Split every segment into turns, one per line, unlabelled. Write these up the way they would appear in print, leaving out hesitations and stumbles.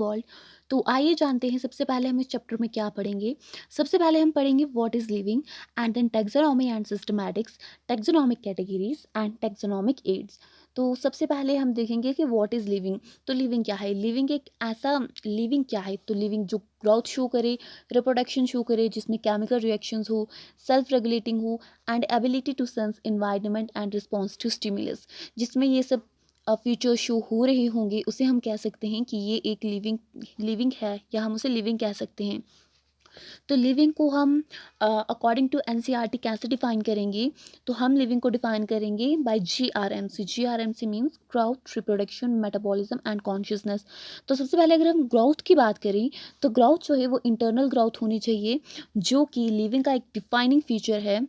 World. तो आइए जानते हैं सबसे पहले हम इस चैप्टर में क्या पढ़ेंगे। सबसे पहले हम पढ़ेंगे what is living and then taxonomy and systematics, taxonomic categories and taxonomic aids. तो सबसे पहले हम देखेंगे कि व्हाट इज लिविंग। तो लिविंग क्या है? लिविंग एक ऐसा लिविंग क्या है? तो लिविंग जो ग्रोथ शो करे, रिप्रोडक्शन शो करे, जिसमें केमिकल रिएक्शंस हो, सेल्फ रेगुलेटिंग हो and ability to sense environment and response to stimulus, जिसमें ये सब फीचर शो हो रहे होंगे, उसे हम कह सकते हैं कि ये एक लिविंग लिविंग है, या हम उसे लिविंग कह सकते हैं। तो लिविंग को हम अकॉर्डिंग टू एनसीईआरटी कैसे डिफाइन करेंगे? तो हम लिविंग को डिफाइन करेंगे by GRMC. GRMC means growth, reproduction, metabolism and consciousness. तो सबसे पहले अगर हम ग्रोथ की बात करें, तो ग्रोथ जो है वो इंटरनल ग्रोथ होनी चाहिए, जो कि लिविंग का एक डिफाइनिंग फीचर है।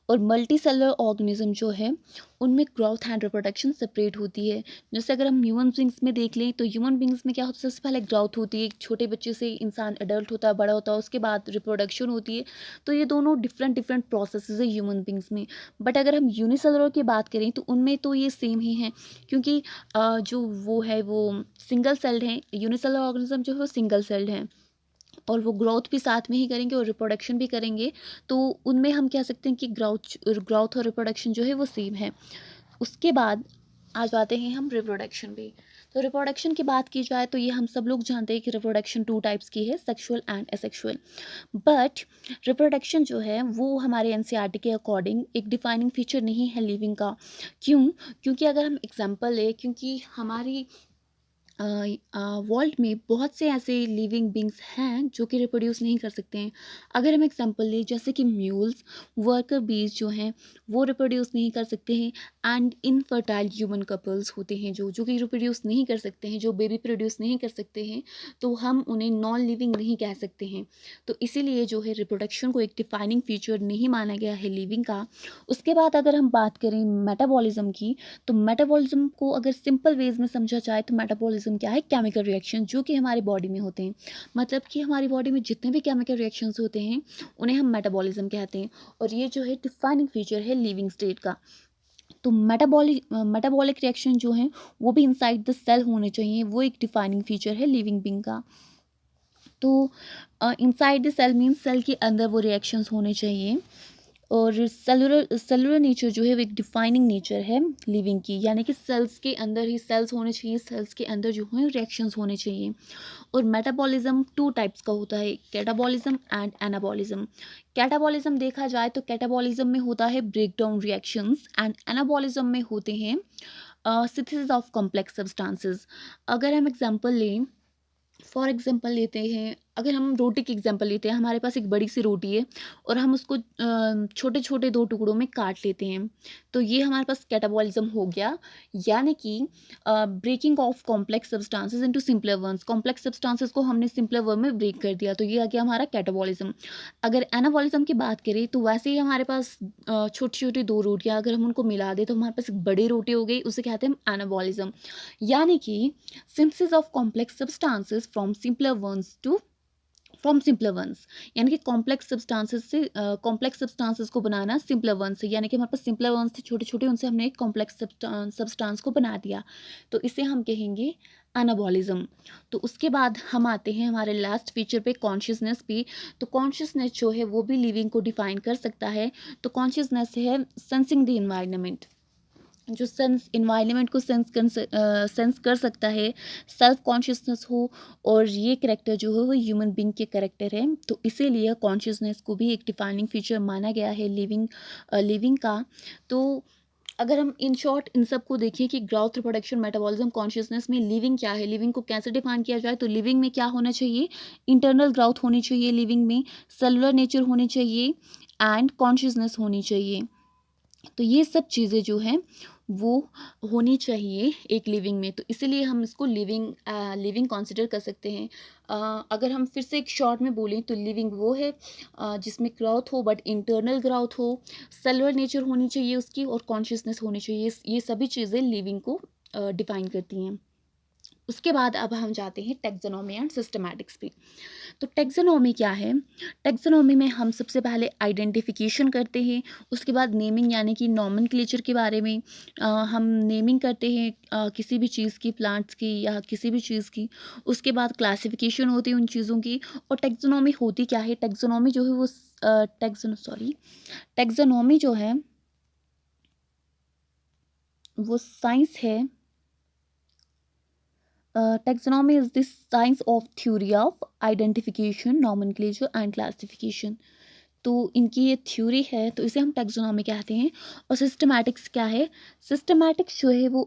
और मल्टी सेलुलर ऑर्गेनिज्म जो है उनमें ग्रोथ एंड रिप्रोडक्शन सेपरेट होती है। जैसे अगर हम ह्यूमन बींग्स में देख लें, तो ह्यूमन बींग्स में क्या होता है? सबसे पहले ग्रोथ होती है, एक छोटे बच्चे से इंसान एडल्ट होता है, बड़ा होता है, उसके बाद रिप्रोडक्शन होती है। तो ये दोनों डिफरेंट डिफरेंट प्रोसेसेस है ह्यूमन बींग्स में। बट अगर हम यूनिसेलुलर की बात करें तो उनमें तो ये सेम ही है, क्योंकि जो वो है वो सिंगल सेल्ड है। यूनिसेलुलर ऑर्गेनिज्म जो है वो सिंगल सेल्ड है, और वो ग्रोथ भी साथ में ही करेंगे और रिप्रोडक्शन भी करेंगे। तो उनमें हम कह सकते हैं कि ग्रोथ और रिप्रोडक्शन जो है वो सेम है। उसके बाद आ जाते हैं हम रिप्रोडक्शन पे। तो रिप्रोडक्शन की बात की जाए तो ये हम सब लोग जानते हैं कि रिप्रोडक्शन टू टाइप्स की है, sexual and asexual. But reproduction जो है वो हमारे एनसीईआरटी के अकॉर्डिंग एक डिफाइनिंग फीचर नहीं है लिविंग का। क्यों? क्योंकि अगर हम एग्जांपल लें, क्योंकि हमारी वर्ल्ड में बहुत से ऐसे लिविंग बींग्स हैं जो कि रिप्रोड्यूस नहीं कर सकते हैं। अगर हम एग्जांपल लें, जैसे कि म्यूल्स, वर्कर बीज जो हैं वो रिप्रोड्यूस नहीं कर सकते हैं। एंड इनफर्टाइल ह्यूमन कपल्स होते हैं जो कि रिप्रोड्यूस नहीं कर सकते हैं, जो बेबी प्रोड्यूस नहीं कर सकते हैं, तो हम उन्हें नॉन लिविंग नहीं कह सकते हैं। तो इसीलिए जो है रिप्रोडक्शन को एक डिफाइनिंग फीचर नहीं माना गया है लिविंग का। उसके बाद अगर हम बात करें मेटाबॉलिज्म की, तो मेटाबॉलिज्म को अगर सिंपल वेज में समझा जाए तो मेटाबॉलिज्म क्या है? केमिकल रिएक्शन जो कि हमारी बॉडी में होते हैं। मतलब कि हमारी बॉडी में जितने भी केमिकल रिएक्शंस होते हैं उन्हें हम मेटाबॉलिज्म कहते हैं। और ये जो है डिफाइनिंग फीचर है लिविंग स्टेट का। तो मेटाबॉलिक रिएक्शन जो है वो भी इनसाइड द सेल होने चाहिए, वो एक डिफाइनिंग फीचर है लिविंग बींग का। तो inside the cell means cell के अंदर वो रिएक्शंस होने चाहिए। और सेलुलर सेलुलर नेचर जो है वो एक डिफाइनिंग नेचर है लिविंग की, यानी कि सेल्स के अंदर ही सेल्स होने चाहिए, सेल्स के अंदर जो है रिएक्शंस होने चाहिए। और मेटाबॉलिज्म टू टाइप्स का होता है, कैटाबॉलिज्म एंड एनाबॉलिज्म। कैटाबॉलिज्म देखा जाए तो कैटाबॉलिज्म में होता है break down reactions, and anabolism में होते हैं सिंथेसिस ऑफ कॉम्प्लेक्स सब्सटेंसेस। अगर हम एग्जांपल लें, फॉर एग्जांपल लेते हैं, अगर हम रोटी की एग्जांपल लेते हैं, हमारे पास एक बड़ी सी रोटी है और हम उसको छोटे छोटे दो टुकड़ों में काट लेते हैं, तो ये हमारे पास कैटाबॉलिज्म हो गया। यानी कि breaking of complex substances into simpler ones, complex substances को हमने सिंपलर वन में ब्रेक कर दिया, तो ये आ गया हमारा कैटाबॉलिज्म। अगर एनाबॉलिज्म की बात करें तो वैसे ही हमारे पास छोटी छोटी दो रोटियां अगर हम उनको मिला दें तो हमारे पास एक बड़ी रोटी हो गई, उसे कहते हैं एनाबॉलिज्म। यानी कि synthesis of complex substances from simpler ones, यानी कि कॉम्प्लेक्स सब्सटेंसेस से कॉम्प्लेक्स सब्सटेंसेस को बनाना सिंपलर वंस से, यानी कि हमारे पास सिंपलर वंस थे छोटे छोटे, उनसे हमने एक कॉम्प्लेक्स सब्सटेंस को बना दिया, तो इसे हम कहेंगे एनाबॉलिज्म। तो उसके बाद हम आते हैं हमारे लास्ट फीचर पे, कॉन्शियसनेस पे। तो कॉन्शियसनेस जो है वो भी लिविंग को डिफाइन कर सकता है। तो कॉन्शियसनेस है सेंसिंग द इन्वायरमेंट, जो सेंस इन्वायरमेंट को सेंस कर सकता है, सेल्फ कॉन्शियसनेस हो। और ये करेक्टर जो है वो ह्यूमन बींग के करेक्टर है, तो इसीलिए कॉन्शियसनेस को भी एक डिफाइनिंग फीचर माना गया है लिविंग का। तो अगर हम इन शॉर्ट इन सब को देखें कि ग्रोथ, रिप्रोडक्शन, मेटाबॉलिज्म, कॉन्शियसनेस में लिविंग क्या है, लिविंग को कैसे डिफाइन किया जाए, तो लिविंग में क्या होना चाहिए? इंटरनल ग्रोथ होनी चाहिए लिविंग में, सेलुलर नेचर होनी चाहिए एंड कॉन्शियसनेस होनी चाहिए। तो ये सब चीज़ें जो हैं वो होनी चाहिए एक लिविंग में, तो इसीलिए हम इसको लिविंग कंसिडर कर सकते हैं। अगर हम फिर से एक शॉर्ट में बोलें तो लिविंग वो है जिसमें ग्रोथ हो, बट इंटरनल ग्रोथ हो, सेलुलर नेचर होनी चाहिए उसकी, और कॉन्शियसनेस होनी चाहिए। ये सभी चीज़ें लिविंग को डिफाइन करती हैं। उसके बाद अब हम जाते हैं टेक्सोनॉमी एंड सिस्टमैटिक्स पे। तो टेक्सोनॉमी क्या है? टेक्सोनॉमी में हम सबसे पहले आइडेंटिफिकेशन करते हैं, उसके बाद नेमिंग यानी कि नॉमेनक्लेचर के बारे में हम नेमिंग करते हैं किसी भी चीज़ की, प्लांट्स की या किसी भी चीज़ की। उसके बाद क्लासिफिकेशन होती है उन चीज़ों की। और टेक्सोनॉमी होती क्या है? टेक्सोनॉमी जो है वो टेक्सोनॉमी जो है वो साइंस है। Taxonomy is the science of theory of identification, nomenclature and classification. तो इनकी ये थ्योरी है तो इसे हम टैक्सोनॉमी कहते हैं। और सिस्टमैटिक्स क्या है? सिस्टमैटिक्स जो है वो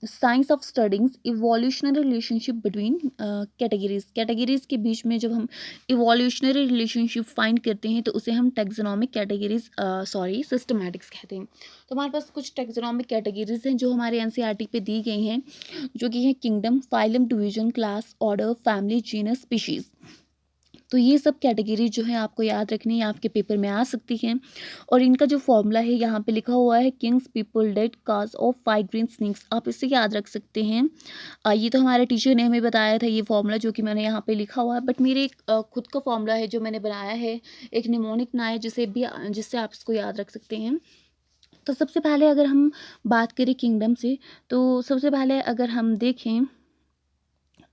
science of studying evolutionary relationship between categories के बीच में जब हम इवोल्यूशनरी रिलेशनशिप फाइंड करते हैं तो उसे हम टैक्सोनॉमिक कैटेगरीज सिस्टमैटिक्स कहते हैं। तो हमारे पास कुछ टैक्सोनॉमिक कैटेगरीज हैं जो हमारे एनसीईआरटी पे दी गई हैं, जो कि है kingdom, phylum, division, class, order, family, genus, species. तो ये सब कैटेगरी जो है आपको याद रखनी है, आपके पेपर में आ सकती हैं। और इनका जो फॉर्मूला है यहाँ पे लिखा हुआ है, kings people dead cause of 5 green snakes, आप इससे याद रख सकते हैं। ये तो हमारे टीचर ने हमें बताया था ये फॉर्मूला, जो कि मैंने यहाँ पे लिखा हुआ है, बट मेरे एक खुद का फॉर्मूला है जो मैंने बनाया है, एक निमोनिक ना है जिससे आप इसको याद रख सकते हैं। तो सबसे पहले अगर हम बात करें किंगडम से, तो सबसे पहले अगर हम देखें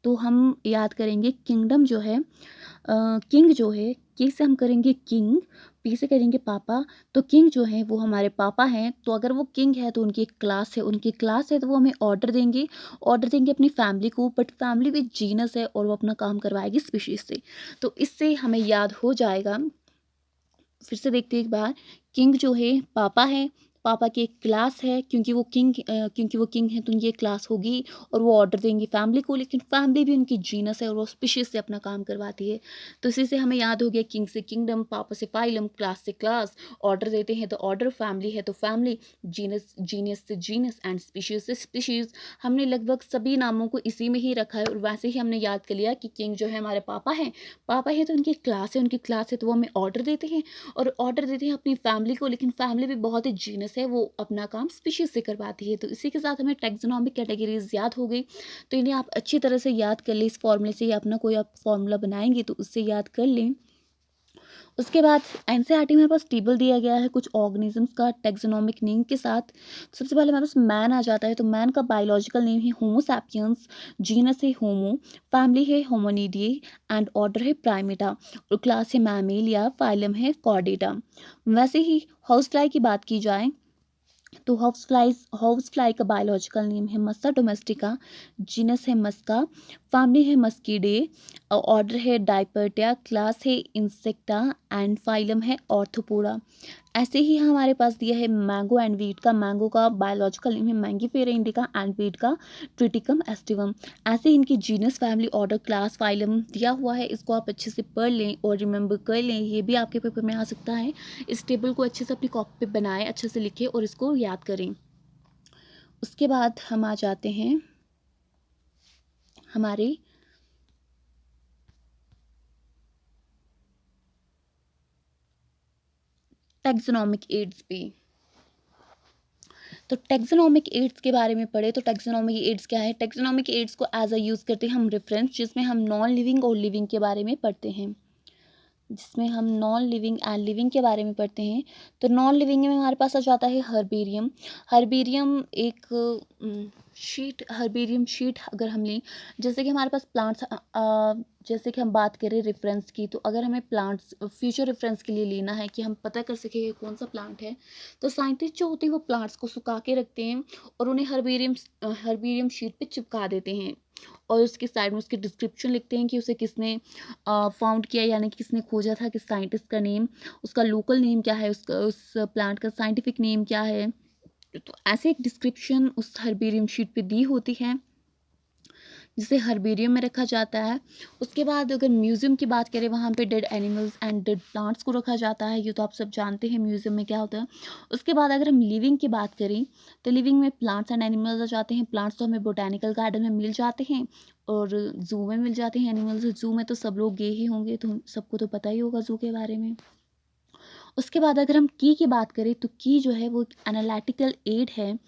तो हम याद करेंगे किंगडम जो है, किंग जो है, के से हम करेंगे किंग, पी से करेंगे पापा। तो किंग जो है वो हमारे पापा हैं, तो अगर वो किंग है तो उनकी एक क्लास है, उनकी क्लास है तो वो हमें ऑर्डर देंगे अपनी फैमिली को, बट फैमिली भी जीनस है और वो अपना काम करवाएगी स्पीशीज से। तो इससे हमें याद हो जाएगा। फिर से देखते हैं एक बार, किंग जो है पापा है, पापा की एक क्लास है, क्योंकि वो किंग है तो उनकी एक क्लास होगी और वो ऑर्डर देंगी फैमिली को, लेकिन फैमिली भी उनकी जीनस है और वो स्पीशीज से अपना काम करवाती है। तो इसी से हमें याद हो गया, किंग से किंगडम, पापा से फाइलम, क्लास से क्लास, ऑर्डर देते हैं तो ऑर्डर, फैमिली है तो फैमिली, जीनियस से जीनस एंड स्पीशीज से स्पीशीज। हमने लगभग सभी नामों को इसी में ही रखा है और वैसे ही हमने याद कर लिया कि किंग जो है हमारे पापा हैं, पापा है तो उनकी क्लास है तो वो हमें ऑर्डर देते हैं और ऑर्डर देते हैं अपनी फैमिली को, लेकिन फैमिली भी बहुत ही जीनस है, वो अपना काम स्पीशीज से करवाती है। तो इसी के साथ हमें टैक्सोनॉमिक कैटेगरीज याद हो गई। तो इन्हें आप अच्छी तरह से याद कर लें, इस फॉर्मूले से, या अपना कोई आप फॉर्मूला बनाएंगे तो उससे याद कर लें। उसके बाद एनसीईआरटी में हमारे पास टेबल दिया गया है कुछ ऑर्गेनिजम्स का टैक्सोनॉमिक नेम के साथ। सबसे पहले हमारे पास मैन आ जाता है, तो मैन का बायोलॉजिकल नेम है होमो सैपियंस, जीनस है होमो, फैमिली है होमोनिडिए एंड ऑर्डर है प्राइमेटा, और क्लास है मैमेलिया, फाइलम है कॉर्डेटा। वैसे ही हाउस फ्लाई की बात की जाए तो हाउस फ्लाई का बायोलॉजिकल नेम है मस्सा डोमेस्टिका, जीनस है मस्का, फैमिली है मस्कीडे, ऑर्डर है डाइपर्टिया, क्लास है इंसेक्टा एंड फाइलम है ऑर्थोपोडा। ऐसे ही हमारे पास दिया है मैंगो एंड वीट का, मैंगो का बायोलॉजिकल नेम है मैंगीफेरा इंडिका एंड वीट का ट्रिटिकम एस्टिवम। ऐसे इनकी genus, family, order, class, phylum दिया हुआ है, इसको आप अच्छे से पढ़ लें और रिमेंबर कर लें, ये भी आपके पेपर में आ सकता है। इस टेबल को अच्छे से अपनी कॉपी पे बनाएं, अच्छे से लिखें और इसको याद करें। उसके बाद हम आ जाते हैं हमारे टैक्सोनॉमिक एड्स पे। तो टैक्सोनॉमिक एड्स के बारे में पढ़े तो टैक्सोनॉमिक एड्स क्या है? टैक्सोनॉमिक एड्स को एज अ यूज़ करते हैं हम रेफरेंस, जिसमें हम नॉन लिविंग और लिविंग के बारे में पढ़ते हैं, जिसमें हम नॉन लिविंग एंड लिविंग के बारे में पढ़ते हैं। तो नॉन लिविंग में हमारे पास आ जाता है हर्बेरियम। हर्बेरियम एक हर्बेरियम शीट अगर हम लें, जैसे कि हमारे पास प्लांट्स, जैसे कि हम बात करें रेफरेंस की, तो अगर हमें प्लांट्स फ्यूचर रेफरेंस के लिए लेना है कि हम पता कर सकें कि कौन सा प्लांट है, तो साइंटिस्ट जो होते हैं वो प्लांट्स को सुखा के रखते हैं और उन्हें हर्बेरियम शीट पे चिपका देते हैं और उसके साइड में उसकी डिस्क्रिप्शन लिखते हैं कि उसे किसने फाउंड किया, यानी कि किसने खोजा था, किस साइंटिस्ट का नेम, उसका लोकल नेम क्या है, उसका उस प्लांट का साइंटिफिक नेम क्या है। तो ऐसे एक डिस्क्रिप्शन उस हर्बेरियम शीट पे दी होती है, जिसे हर्बेरियम में रखा जाता है। उसके बाद अगर म्यूज़ियम की बात करें, वहाँ पे dead animals and dead plants को रखा जाता है, ये तो आप सब जानते हैं म्यूज़ियम में क्या होता है। उसके बाद अगर हम लिविंग की बात करें तो लिविंग में प्लांट्स एंड एनिमल्स आ जाते हैं। प्लांट्स तो हमें बोटेनिकल गार्डन में मिल जाते हैं और ज़ू में मिल जाते हैं। एनिमल्स ज़ू में तो सब लोग गए ही होंगे, तो सबको तो पता ही होगा ज़ू के बारे में। उसके बाद अगर हम की बात करें तो की जो है वो एक एनालिटिकल एड है,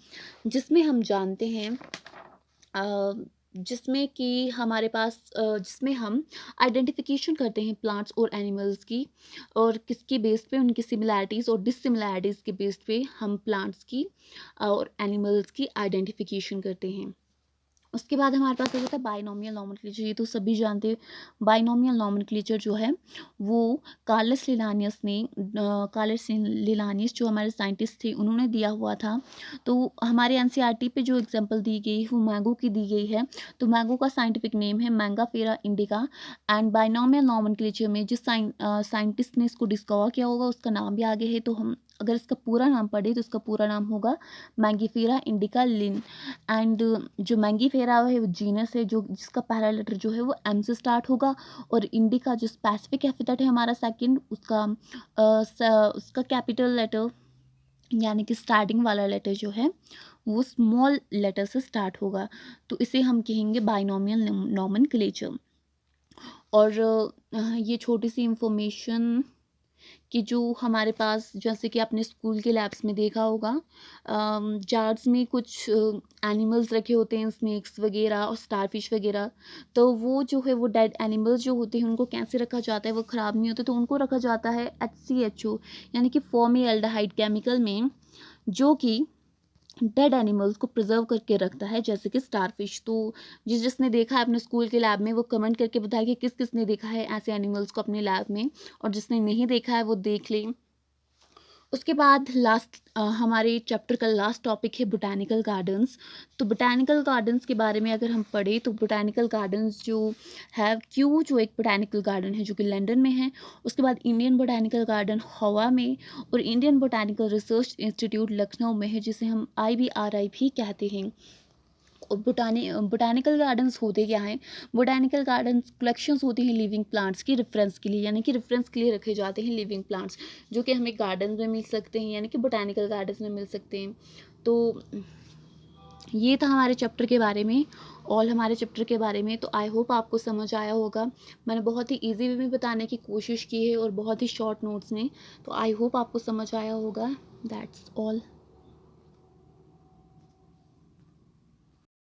जिसमें हम जानते हैं जिसमें कि हमारे पास जिसमें हम आइडेंटिफिकेशन करते हैं प्लांट्स और एनिमल्स की, और किसकी बेस पे उनकी सिमिलैरिटीज़ और डिससिमिलैरिटीज़ के बेस पे हम प्लांट्स की और एनिमल्स की आइडेंटिफिकेशन करते हैं। उसके बाद हमारे पास आ जाता है बाइनोमियल नोमेनक्लेचर। ये तो सभी जानते हैं। बाइनोमियल नोमेनक्लेचर जो है वो कार्लस लिनानियस ने कार्लस लिनानियस जो हमारे साइंटिस्ट थे उन्होंने दिया हुआ था। तो हमारे एनसीईआरटी पे जो एग्जांपल दी गई वो मैंगो की दी गई है। तो मैंगो का साइंटिफिक नेम है मैंगाफेरा इंडिका। एंड बाइनोमियल नोमेनक्लेचर में जिस साइंटिस्ट ने इसको डिस्कवर किया होगा उसका नाम भी आगे है। तो हम अगर इसका पूरा नाम पढ़े तो इसका पूरा नाम होगा मैंगिफेरा इंडिका लिन। एंड जो मैंगीफेरा है वो जीनस है जो जिसका पहला लेटर जो है वो एम से स्टार्ट होगा। और इंडिका जो स्पेसिफिक एपिथेट है हमारा सेकंड, उसका उसका कैपिटल लेटर यानी कि स्टार्टिंग वाला लेटर जो है वो स्मॉल लेटर से स्टार्ट होगा। तो इसे हम कहेंगे बाइनोमियल नोमेनक्लेचर। और ये छोटी सी इंफॉर्मेशन कि जो हमारे पास, जैसे कि आपने स्कूल के लैब्स में देखा होगा, जार्स में कुछ एनिमल्स रखे होते हैं, स्नेक्स वगैरह और स्टारफिश वगैरह। तो वो जो है वो डेड एनिमल्स जो होते हैं उनको कैसे रखा जाता है, वो ख़राब नहीं होते तो उनको रखा जाता है HCHO यानी कि फॉर्मल्डिहाइड केमिकल में, जो कि डेड एनिमल्स को प्रिजर्व करके रखता है, जैसे कि स्टारफिश। तो जिसने देखा है अपने स्कूल के लैब में वो कमेंट करके बताए कि किस किसने देखा है ऐसे एनिमल्स को अपने लैब में, और जिसने नहीं देखा है वो देख ले। उसके बाद लास्ट हमारे चैप्टर का लास्ट टॉपिक है बोटैनिकल गार्डन्स। तो बोटैनिकल गार्डन्स के बारे में अगर हम पढ़ें तो बोटैनिकल गार्डन्स जो है, क्यू जो एक बोटैनिकल गार्डन है जो कि लंदन में है। उसके बाद इंडियन बोटैनिकल गार्डन हवा में, और Indian botanical research institute Lucknow में है, जिसे हम IBRI भी कहते हैं। और बोटानिकल गार्डन्स होते क्या हैं? बोटानिकल गार्डन्स कलेक्शंस होती हैं लिविंग प्लांट्स की रेफरेंस के लिए, यानी कि रेफरेंस के लिए रखे जाते हैं लिविंग प्लांट्स, जो कि हमें गार्डन में मिल सकते हैं, यानी कि बोटानिकल गार्डन्स में मिल सकते हैं। तो ये था हमारे चैप्टर के बारे में, ऑल हमारे चैप्टर के बारे में। तो आई होप आपको समझ आया होगा। मैंने बहुत ही ईजी वे में बताने की कोशिश की है और बहुत ही शॉर्ट नोट्स में। तो आई होप आपको समझ आया होगा। That's all.